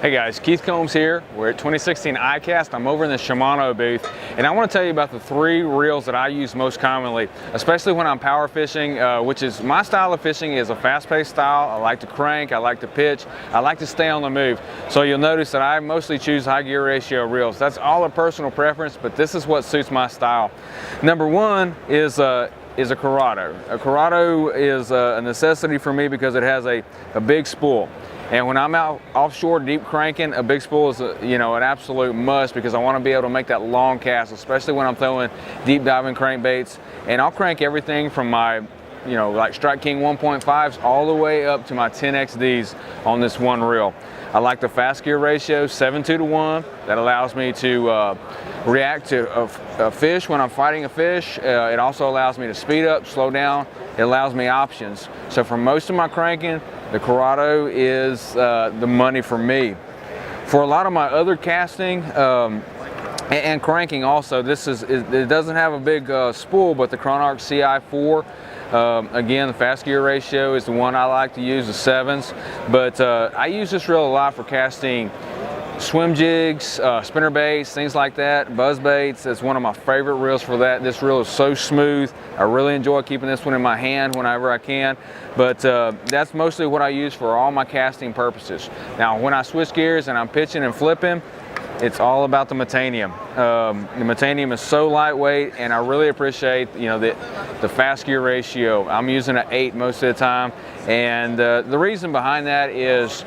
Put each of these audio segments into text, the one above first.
Hey guys, Keith Combs here. We're at 2016 ICAST. I'm over in the Shimano booth, and I want to tell you about the 3 reels that I use most commonly, especially when I'm power fishing, which is my style of fishing is a fast-paced style. I like to crank, I like to pitch, I like to stay on the move. So you'll notice that I mostly choose high gear ratio reels. That's all a personal preference, but this is what suits my style. Number 1 is a Corrado. A Corrado is a necessity for me because it has a big spool. And when I'm out offshore deep cranking, a big spool is an absolute must because I want to be able to make that long cast, especially when I'm throwing deep diving crankbaits. And I'll crank everything from my like Strike King 1.5s all the way up to my 10XDs on this one reel. I like the fast gear ratio 7:2:1. That allows me to react to a fish when I'm fighting a fish. It also allows me to speed up, slow down. It allows me options. So for most of my cranking, the Corrado is the money for me. For a lot of my other casting and cranking also, it doesn't have a big spool, but the Chronarch CI4, again, the fast gear ratio is the one I like to use, the 7s. But I use this reel a lot for casting swim jigs, spinner baits, things like that, buzz baits. It's one of my favorite reels for that. This reel is so smooth. I really enjoy keeping this one in my hand whenever I can. But that's mostly what I use for all my casting purposes. Now, when I switch gears and I'm pitching and flipping, it's all about the Metanium. The Metanium is so lightweight, and I really appreciate the fast gear ratio. I'm using an 8 most of the time, and the reason behind that is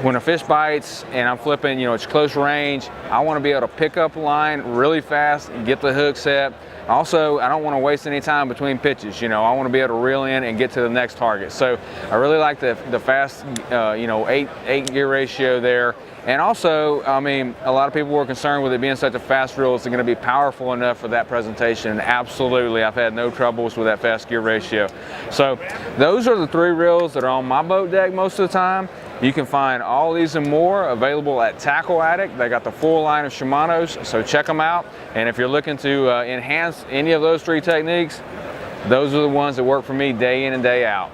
when a fish bites and I'm flipping, it's close range, I want to be able to pick up a line really fast and get the hook set. Also, I don't want to waste any time between pitches. I want to be able to reel in and get to the next target. So I really like the fast, 8 gear ratio there. And also, a lot of people were concerned with it being such a fast reel, is it going to be powerful enough for that presentation? And absolutely, I've had no troubles with that fast gear ratio. So those are the 3 reels that are on my boat deck most of the time. You can find all these and more available at Tackle Addict. They got the full line of Shimanos, so check them out. And if you're looking to enhance any of those 3 techniques, those are the ones that work for me day in and day out.